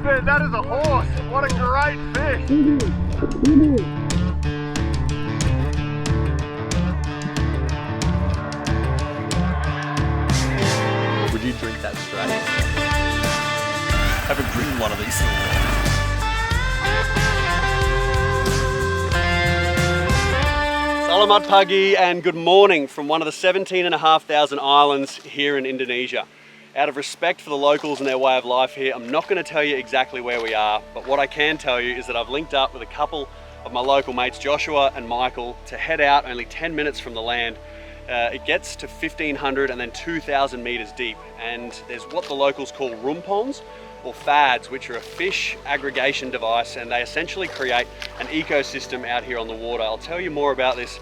Man, that is a horse. What a great fish. Would you drink that straight? Haven't drinking one of these. Salamat pagi and good morning from one of the 17,500 islands here in Indonesia. Out of respect for the locals and their way of life here, I'm not going to tell you exactly where we are, but what I can tell you is that I've linked up with a couple of my local mates, Joshua and Michael, to head out only 10 minutes from the land. It gets to 1,500 and then 2,000 meters deep, and there's what the locals call rumpongs, or fads, which are a fish aggregation device, and they essentially create an ecosystem out here on the water. I'll tell you more about this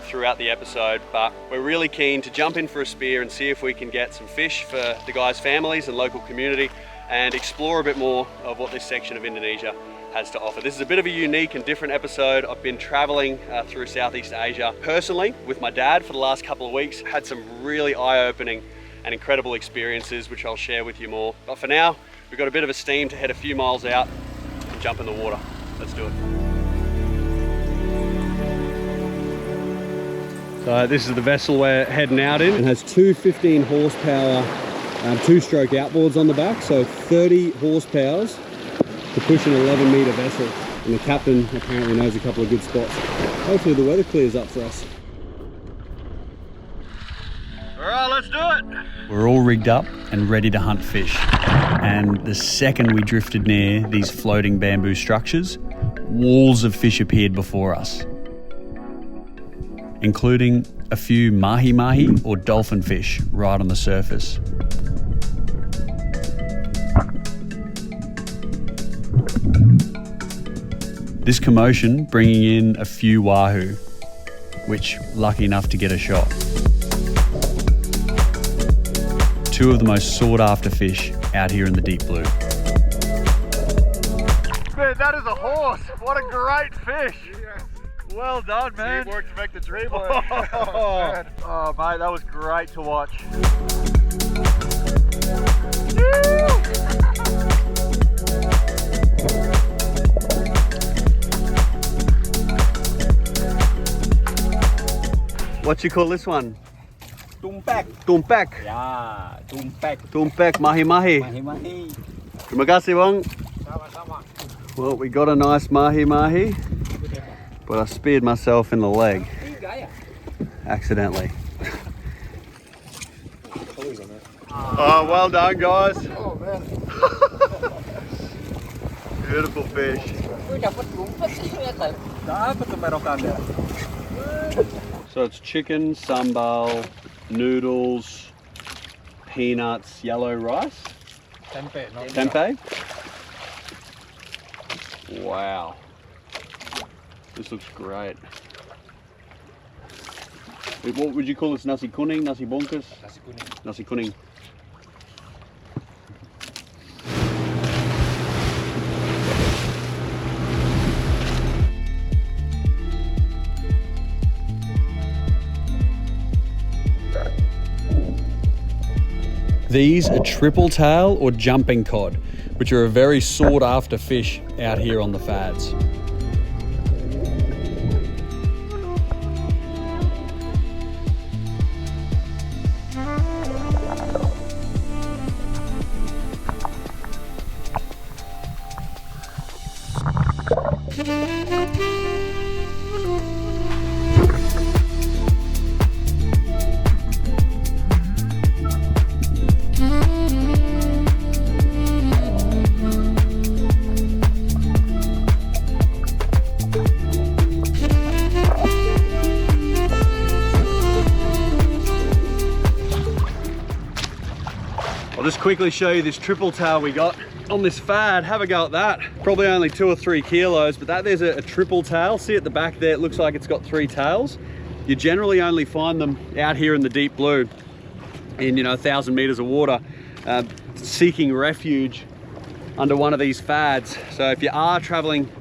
throughout the episode, but we're really keen to jump in for a spear and see if we can get some fish for the guys' families and local community and explore a bit more of what this section of Indonesia has to offer. This is a bit of a unique and different episode. I've been traveling through Southeast Asia personally with my dad for the last couple of weeks. Had some really eye-opening and incredible experiences, which I'll share with you more. But for now, we've got a bit of a steam to head a few miles out and jump in the water. Let's do it. So this is the vessel we're heading out in. It has two 15 horsepower two-stroke outboards on the back, so 30 horsepower to push an 11-meter vessel. And the captain apparently knows a couple of good spots. Hopefully the weather clears up for us. All right, let's do it. We're all rigged up and ready to hunt fish. And the second we drifted near these floating bamboo structures, walls of fish appeared before us, including a few mahi-mahi or dolphin fish right on the surface. This commotion bringing in a few wahoo, which lucky enough to get a shot. Two of the most sought after fish out here in the deep blue. Man, that is a horse. What a great fish. Well done, man. Teamwork to make the dream work. Oh, mate, that was great to watch. What you call this one? Tumpek. Tumpek. Ya, tumpek. Tumpek, mahi-mahi. Mahi-mahi. Terima kasih, bang. Sama-sama. Well, we got a nice mahi-mahi, but I speared myself in the leg accidentally. Oh, well done, guys. Oh man. Beautiful fish. So it's chicken, sambal, noodles, peanuts, yellow rice. Tempe. No? Tempeh? Wow. This looks great. What would you call this? Nasi kuning, nasi bungkus? Nasi kuning. Nasi kuning. These are triple tail or jumping cod, which are a very sought after fish out here on the fads. I'll just quickly show you this triple tail we got on this fad. Have a go at that. Probably only 2 or 3 kilos, but there's a triple tail. See at the back there, it looks like it's got 3 tails. You generally only find them out here in the deep blue in 1,000 meters of water, seeking refuge under one of these fads. So if you are traveling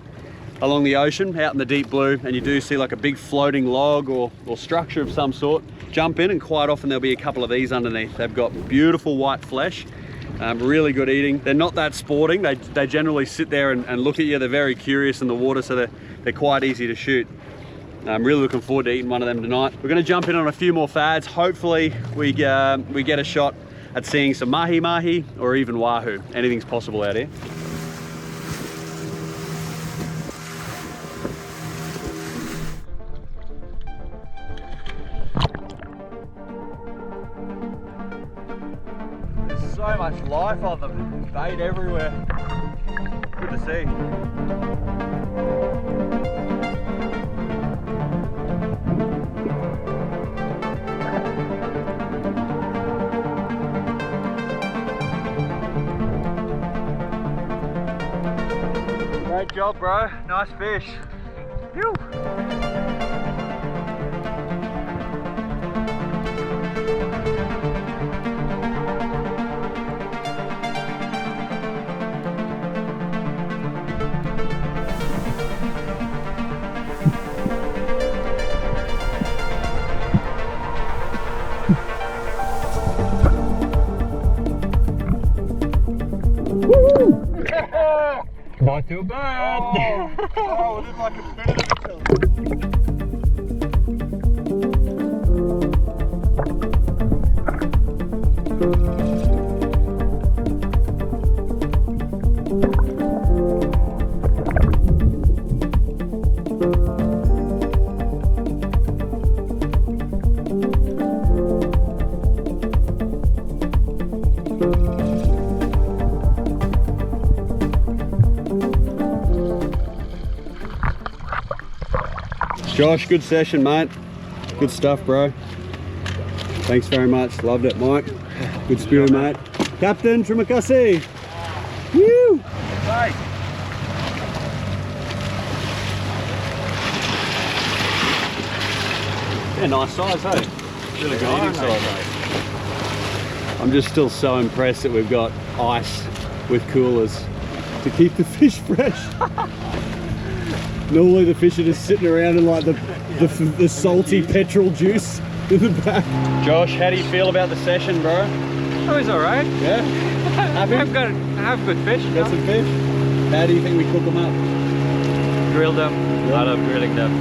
along the ocean out in the deep blue and you do see like a big floating log or structure of some sort, jump in, and quite often there'll be a couple of these underneath. They've got beautiful white flesh, Really good eating. They're not that sporting. They generally sit there and look at you. They're very curious in the water, so they're quite easy to shoot. I'm really looking forward to eating one of them tonight. We're gonna jump in on a few more fads. Hopefully we get a shot at seeing some mahi-mahi or even wahoo. Anything's possible out here. There's so much life on them. Bait everywhere. Good to see. Great job, bro. Nice fish. Phew. Not too bad. Oh, it is like a bit of each other. Josh, good session, mate. Good stuff, bro. Thanks very much. Loved it, Mike. Good spirit, mate. Captain, terima kasih. Woo! Hey. Yeah, nice size, hey? Really good eating size. I'm just still so impressed that we've got ice with coolers to keep the fish fresh. Normally the fish are just sitting around in like the salty petrol juice in the back. Josh, how do you feel about the session, bro? Oh, it's alright. Yeah? Happy? I have good fish. Got some fish? How do you think we cook them up? Grill them. Yeah. I love grilling them.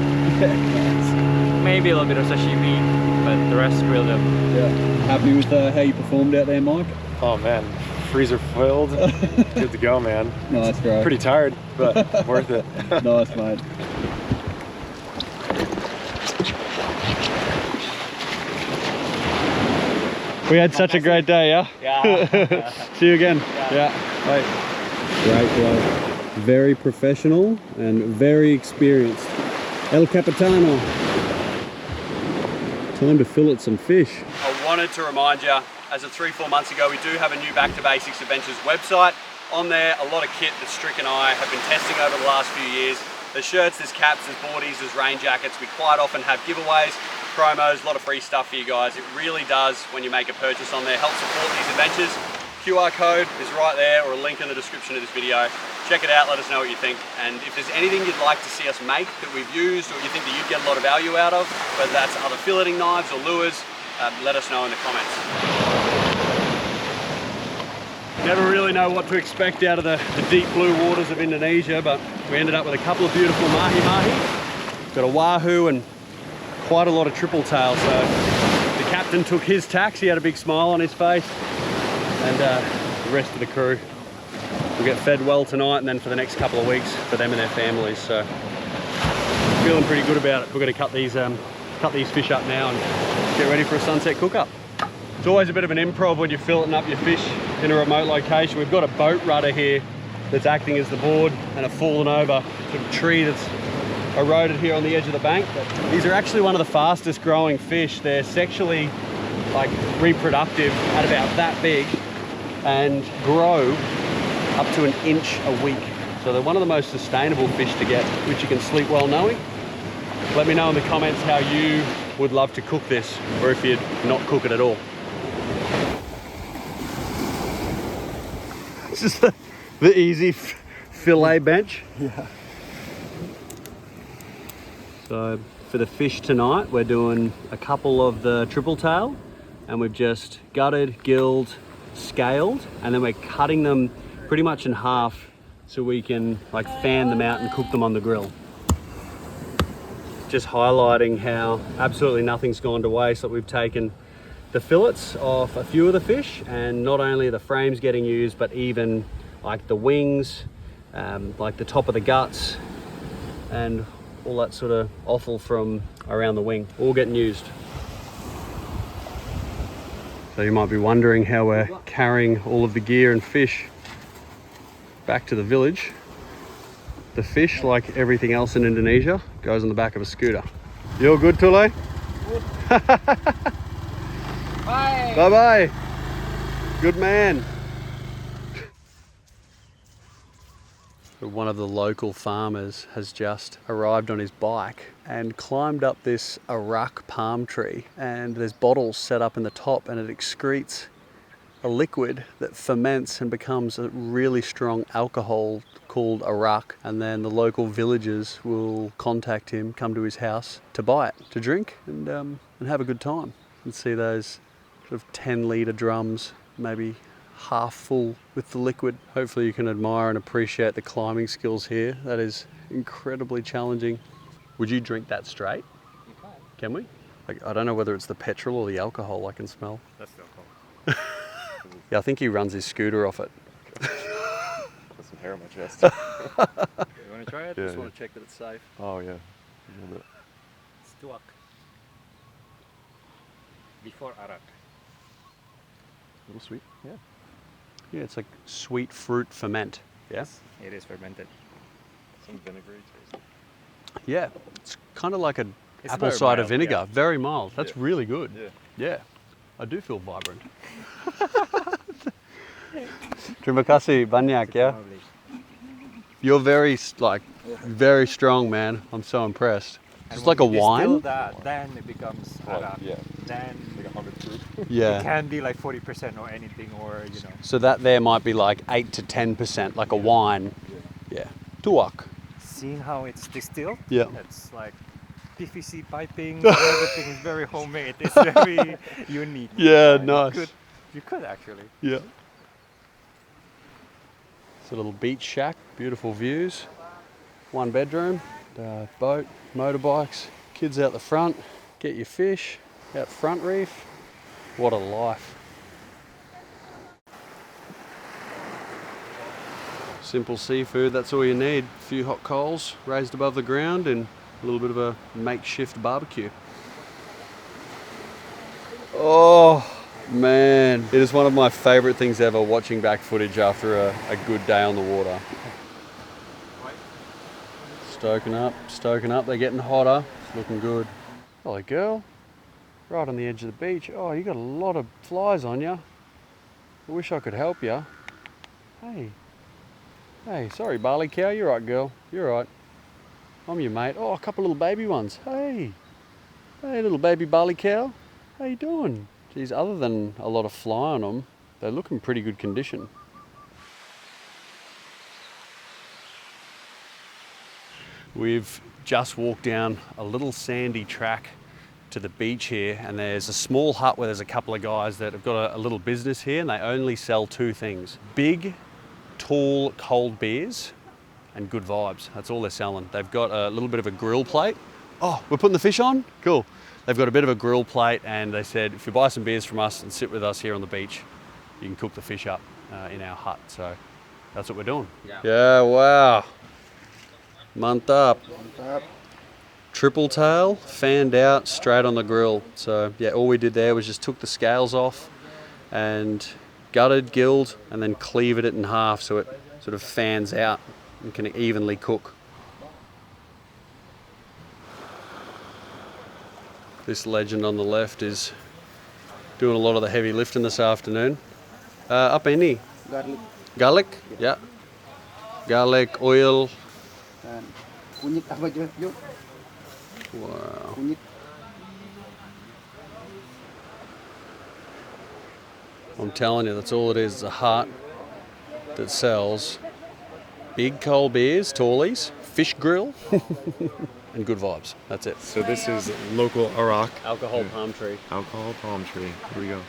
Maybe a little bit of sashimi, but the rest grill them. Yeah. Happy with how you performed out there, Mike? Oh man, freezer filled. Good to go, man. Nice, bro. Pretty tired, but worth it. Nice, mate. We had such a great day, yeah? Yeah. See you again. Yeah. Bye. Great, bro. Very professional and very experienced. El Capitano. Time to fillet some fish. I wanted to remind you, as of 3-4 months ago, we do have a new Back to Basics Adventures website. On there, a lot of kit that Strick and I have been testing over the last few years. There's shirts, there's caps, there's boardies, there's rain jackets. We quite often have giveaways, promos, a lot of free stuff for you guys. It really does, when you make a purchase on there, help support these adventures. QR code is right there, or a link in the description of this video. Check it out, let us know what you think. And if there's anything you'd like to see us make that we've used, or you think that you'd get a lot of value out of, whether that's other filleting knives or lures, let us know in the comments. Never really know what to expect out of the deep blue waters of Indonesia, but we ended up with a couple of beautiful mahi-mahi. Got a wahoo and quite a lot of triple tail. So the captain took his tax, he had a big smile on his face, and the rest of the crew will get fed well tonight, and then for the next couple of weeks for them and their families. So feeling pretty good about it. We're going to cut these fish up now and get ready for a sunset cook-up. It's always a bit of an improv when you're filleting up your fish in a remote location. We've got a boat rudder here that's acting as the board, and a fallen over sort of tree that's eroded here on the edge of the bank. But these are actually one of the fastest growing fish. They're sexually reproductive at about that big and grow up to 1 inch a week. So they're one of the most sustainable fish to get, which you can sleep well knowing. Let me know in the comments how you would love to cook this, or if you'd not cook it at all. This is the easy fillet bench. Yeah. So for the fish tonight, we're doing a couple of the triple tail, and we've just gutted, gilled, scaled, and then we're cutting them pretty much in half so we can like fan them out and cook them on the grill. Just highlighting how absolutely nothing's gone to waste. That we've taken the fillets off a few of the fish, and not only the frames getting used, but even like the wings, like the top of the guts, and all that sort of offal from around the wing, all getting used. So you might be wondering how we're carrying all of the gear and fish back to the village. The fish, like everything else in Indonesia, goes on the back of a scooter. You all good, Tule? Bye! Bye-bye. Good man. One of the local farmers has just arrived on his bike and climbed up this arak palm tree, and there's bottles set up in the top, and it excretes a liquid that ferments and becomes a really strong alcohol called arak, and then the local villagers will contact him, come to his house to buy it, to drink and have a good time, and see those sort of 10-litre drums, maybe half full with the liquid. Hopefully you can admire and appreciate the climbing skills here. That is incredibly challenging. Would you drink that straight? You can we? Like, I don't know whether it's the petrol or the alcohol I can smell. That's the alcohol. Yeah, I think he runs his scooter off it. Put some hair on my chest. You want to try it? Yeah, Just yeah. want to check that it's safe. Oh yeah. Stuak. Before arak. A little sweet. Yeah. Yeah, it's like sweet fruit ferment. Yeah? It is fermented. Some vinegary taste. Yeah, it's kind of like an It's apple very cider mild, vinegar. yeah. Very mild. That's Yeah. really good. Yeah. Yeah, I do feel vibrant. Terima kasih banyak, yeah. You're very very strong, man. I'm so impressed. It's like a wine. That, then it becomes arak. Yeah. Then Like 100 proof. it Yeah. can be like 40% or anything, or you know. So that there might be like 8 to 10%, like a wine. Yeah. Tuak. Seeing how it's distilled, Yeah. it's like PVC piping. Everything is very homemade. It's very unique. Yeah, You nice. You could actually. Yeah. It's a little beach shack, beautiful views. 1 bedroom, boat, motorbikes, kids out the front, get your fish, out front reef. What a life. Simple seafood, that's all you need. A few hot coals raised above the ground and a little bit of a makeshift barbecue. Oh man, it is one of my favorite things ever, watching back footage after a good day on the water. Stoking up, they're getting hotter, it's looking good. Hello girl, right on the edge of the beach. Oh, you got a lot of flies on you. I wish I could help you. Hey, sorry barley cow, you're right girl, you're right. I'm your mate. Oh, a couple little baby ones. Hey little baby barley cow, how you doing? Geez, other than a lot of fly on them, they look in pretty good condition. We've just walked down a little sandy track to the beach here, and there's a small hut where there's a couple of guys that have got a little business here, and they only sell 2 things: big, tall, cold beers and good vibes. That's all they're selling. They've got a little bit of a grill plate. Oh, we're putting the fish on? Cool. They've got a bit of a grill plate, and they said if you buy some beers from us and sit with us here on the beach, you can cook the fish up in our hut. So that's what we're doing. Yeah, wow. Mantap. Triple tail, fanned out, straight on the grill. So yeah, all we did there was just took the scales off and gutted, gilled, and then cleaved it in half so it sort of fans out and can evenly cook. This legend on the left is doing a lot of the heavy lifting this afternoon. Apa ini? Garlic Garlic? Yeah. Garlic, oil. dan kunyit apa aja yuk Wow. kunyit. I'm telling you, that's all it is. It's a hut that sells big cold beers, tallies, fish grill, and good vibes. That's it. So this is local arak Alcohol palm tree. alcohol palm tree. Here we go.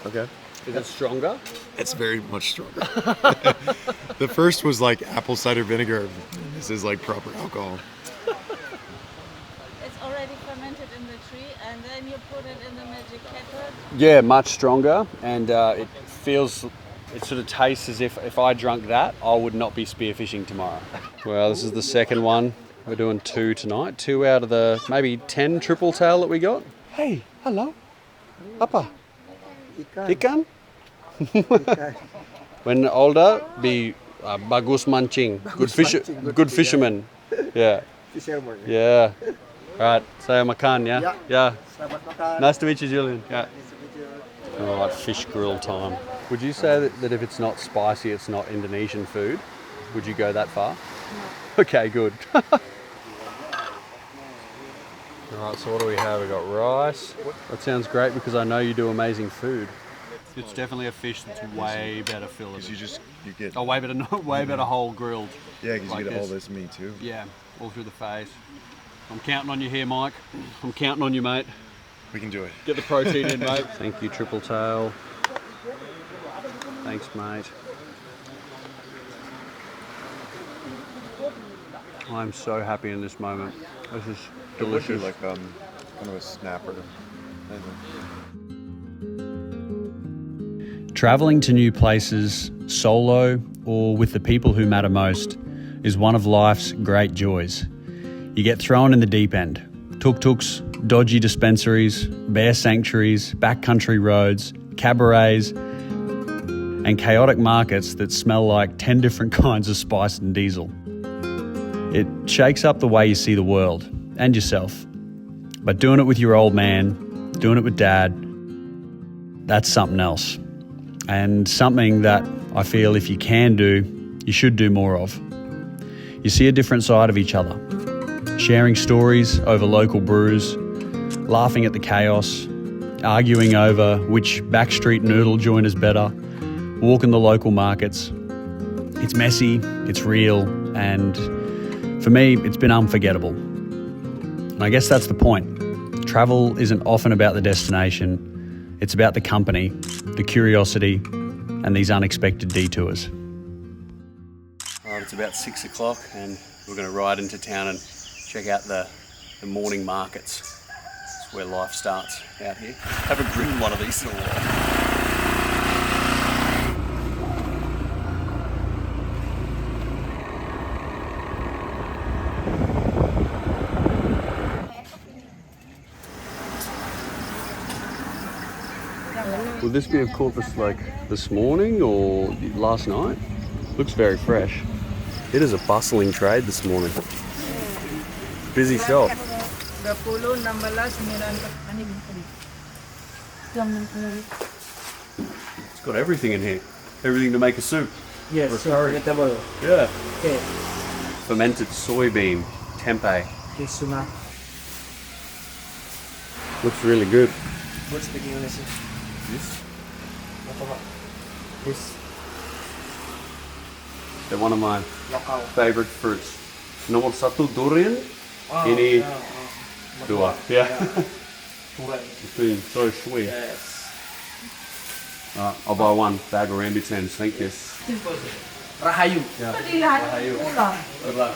Okay. Is it stronger? It's very much stronger. The first was like apple cider vinegar. This is like proper alcohol. It's already fermented in the tree, and then you put it in the magic kettle. Yeah, much stronger, and it sort of tastes as if I drunk that, I would not be spearfishing tomorrow. Well, this is the second one. We're doing 2 tonight. 2 out of the maybe 10 triple tail that we got. Hey, hello. Apa? Ikan? When older, be bagus mancing. Good fisherman. Yeah. Yeah. All right, saya makan, yeah? Yeah. Nice to meet you, Julian. Yeah. All right, fish grill time. Would you say that if it's not spicy, it's not Indonesian food? Would you go that far? No. Okay, good. All right, so what do we have? We got rice. That sounds great because I know you do amazing food. It's definitely a fish that's way better filleted. You get. Oh, way better whole grilled. Yeah, because like you get all this. this meat too. Yeah, all through the face. I'm counting on you here, Mike. I'm counting on you, mate. We can do it. Get the protein in, mate. Thank you, triple tail. Thanks, mate. I'm so happy in this moment. This is delicious. Like kind of a snapper. Traveling to new places, solo or with the people who matter most, is one of life's great joys. You get thrown in the deep end. Tuk-tuks, dodgy dispensaries, bear sanctuaries, backcountry roads, cabarets, and chaotic markets that smell like 10 different kinds of spice and diesel. It shakes up the way you see the world and yourself. But doing it with your old man, doing it with Dad, that's something else. And something that I feel if you can do, you should do more of. You see a different side of each other. Sharing stories over local brews, laughing at the chaos, arguing over which backstreet noodle joint is better, walking the local markets. It's messy, it's real, and for me, it's been unforgettable. And I guess that's the point. Travel isn't often about the destination, it's about the company, the curiosity, and these unexpected detours. All right, it's about 6 o'clock and we're going to ride into town and check out the morning markets. It's where life starts out here. Haven't ridden one of these in a while. Will this be caught this morning or last night? Looks very fresh. It is a bustling trade this morning. Busy shop. It's got everything in here. Everything to make a soup. Yes, vegetable. Yeah. Okay. Fermented soybean, tempeh. Kisuma. Looks really good. What's the name? This? This They're one of my local. favorite fruits. Nomor 1 durian. Ini dua. Yeah. Between so sweet. Yes. I'll buy one bag of rambutans. Thank you. Rahayu. Yeah. Rahayu. Good luck.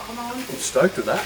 I'm stoked with that.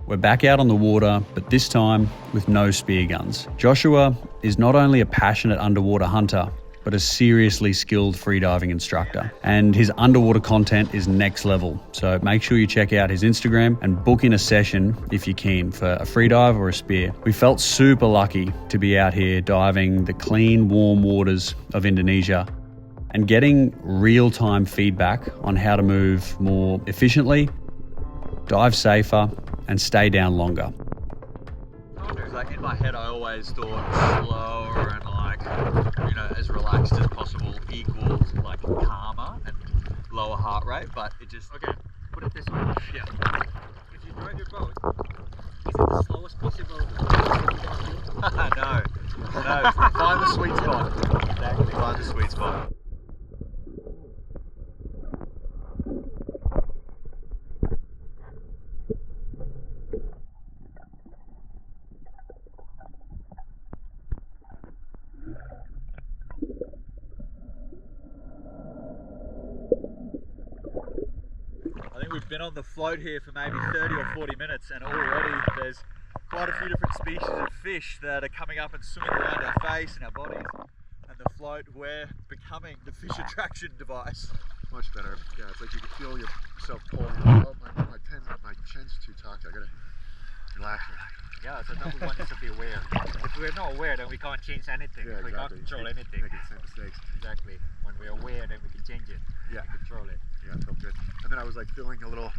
We're back out on the water, but this time with no spear guns. Joshua is not only a passionate underwater hunter, but a seriously skilled freediving instructor. And his underwater content is next level. So make sure you check out his Instagram and book in a session if you're keen for a freedive or a spear. We felt super lucky to be out here diving the clean, warm waters of Indonesia and getting real-time feedback on how to move more efficiently, dive safer, and stay down longer. Like in my head, I always thought slower and as relaxed as possible equals like calmer and lower heart rate, but it just Put it this way. yeah. If you drive your boat, is it the slowest possible? No, find the sweet spot. Exactly, find the sweet spot. I think we've been on the float here for maybe 30 or 40 minutes, and already there's quite a few different species of fish that are coming up and swimming around our face and our bodies. And the float, we're becoming the fish attraction device. Much better. Yeah, it's like you can feel yourself pulling. Oh, my chin's too tucked. I gotta relax it. Yeah, so number one is to be aware. If we're not aware, then we can't change anything. Yeah, We can't exactly. control anything. Making the same mistakes. Exactly. When we're aware, then we can change it. Yeah. Control it. Yeah, it felt good. And then I was like feeling a little,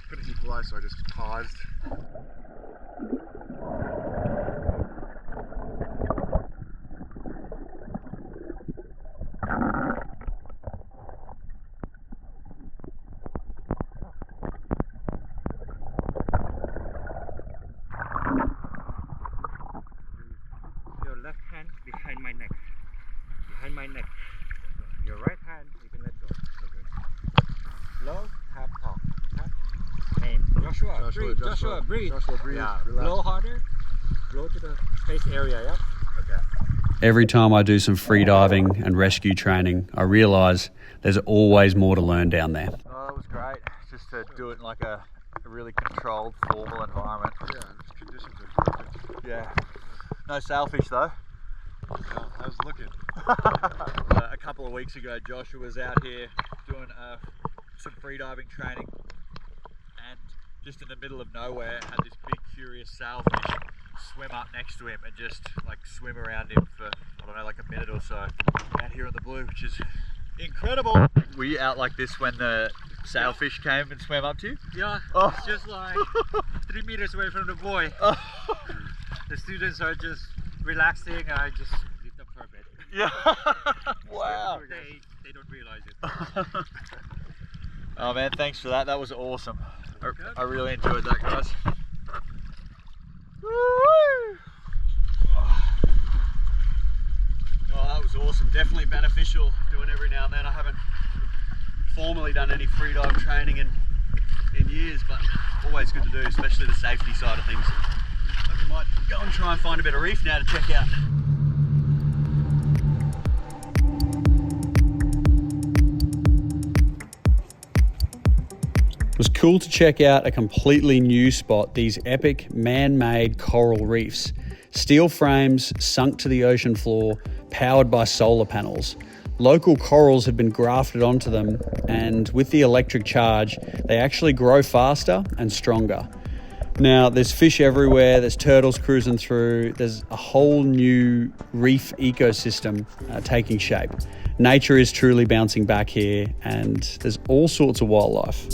couldn't equalize, so I just paused. Your left hand behind my neck. Behind my neck. Your right hand, you can let go. Okay. Low, half top. Name. Joshua, breathe. Joshua, breathe. Joshua, breathe. Yeah. Relax. Blow harder. Blow to the face area, yeah? Okay. Every time I do some free diving and rescue training, I realise there's always more to learn down there. Oh, it was great. Just to do it in like a really controlled, formal environment. Yeah, the conditions are perfect. Yeah. No sailfish though. Yeah, I was looking. A couple of weeks ago, Joshua was out here doing some freediving training, and just in the middle of nowhere had this big curious sailfish swim up next to him and just like swim around him for, I don't know, like a minute or so out here in the blue, which is incredible. Were you out like this when the sailfish came and swam up to you? Yeah, Oh. it's just like 3 meters away from the buoy. Oh. The students are just relaxing. I just leave them for a bit. Yeah. Wow. They don't realize it. Oh man, thanks for that. That was awesome. I really enjoyed that, guys. Woo! Oh, that was awesome. Definitely beneficial doing every now and then. I haven't formally done any free dive training in years, but always good to do, especially the safety side of things. I might go and try and find a bit of reef now to check out. It was cool to check out a completely new spot, these epic man-made coral reefs. Steel frames sunk to the ocean floor, powered by solar panels. Local corals had been grafted onto them, and with the electric charge, they actually grow faster and stronger. Now, there's fish everywhere, there's turtles cruising through, there's a whole new reef ecosystem taking shape. Nature is truly bouncing back here, and there's all sorts of wildlife.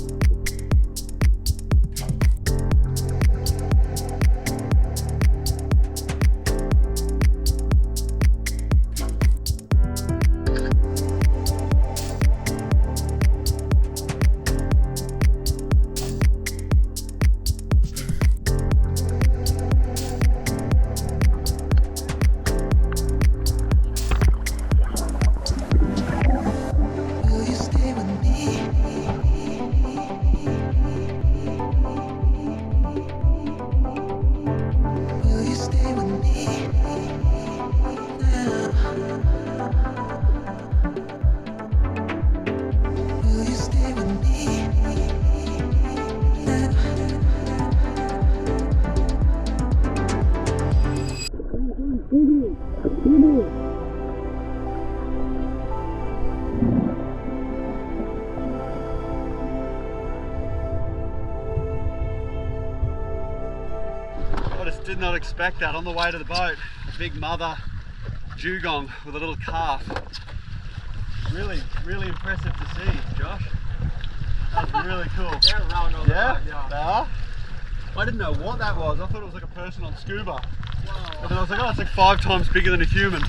I just did not expect that on the way to the boat. A big mother dugong with a little calf. Really, really impressive to see, Josh. That was really cool. They're around all the time, Yeah? They are? I didn't know what that was. I thought it was like a person on scuba. Wow. And then I was like, oh, it's like 5 times bigger than a human.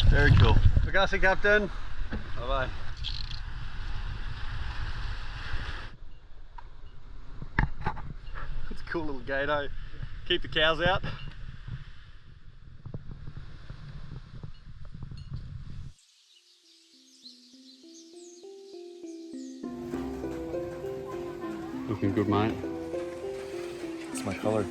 Very cool. Pagasi, Captain. Bye-bye. It's a cool little gate, eh? Keep the cows out. Looking good, mate. It's my color.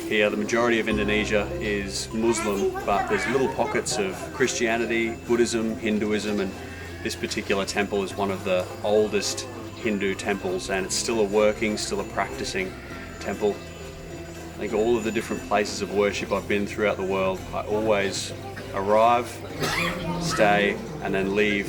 Here, the majority of Indonesia is Muslim, but there's little pockets of Christianity, Buddhism, Hinduism, and this particular temple is one of the oldest Hindu temples, and it's still a working, still a practicing temple. I think all of the different places of worship I've been throughout the world, I always arrive, stay, and then leave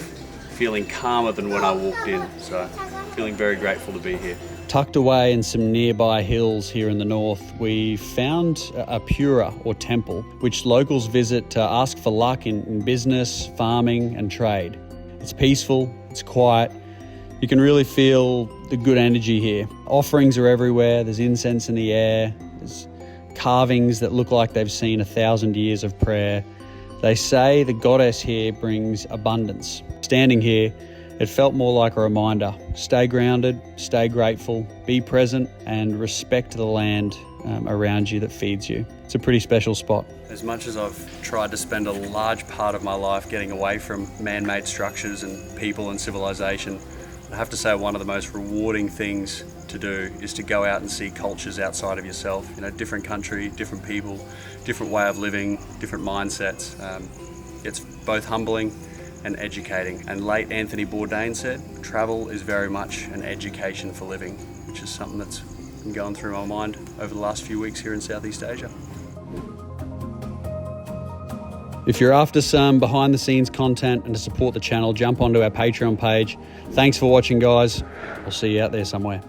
feeling calmer than when I walked in. So, feeling very grateful to be here. Tucked away in some nearby hills here in the north, we found a pura or temple, which locals visit to ask for luck in business, farming, and trade. It's peaceful, it's quiet. You can really feel the good energy here. Offerings are everywhere, there's incense in the air, there's carvings that look like they've seen 1,000 years of prayer. They say the goddess here brings abundance. Standing here, it felt more like a reminder. Stay grounded, stay grateful, be present, and respect the land around you that feeds you. It's a pretty special spot. As much as I've tried to spend a large part of my life getting away from man-made structures and people and civilization, I have to say one of the most rewarding things to do is to go out and see cultures outside of yourself. You know, different country, different people, different way of living, different mindsets. It's both humbling and educating. And late Anthony Bourdain said, travel is very much an education for living, which is something that's been going through my mind over the last few weeks here in Southeast Asia. If you're after some behind the scenes content and to support the channel, jump onto our Patreon page. Thanks for watching, guys. I'll see you out there somewhere.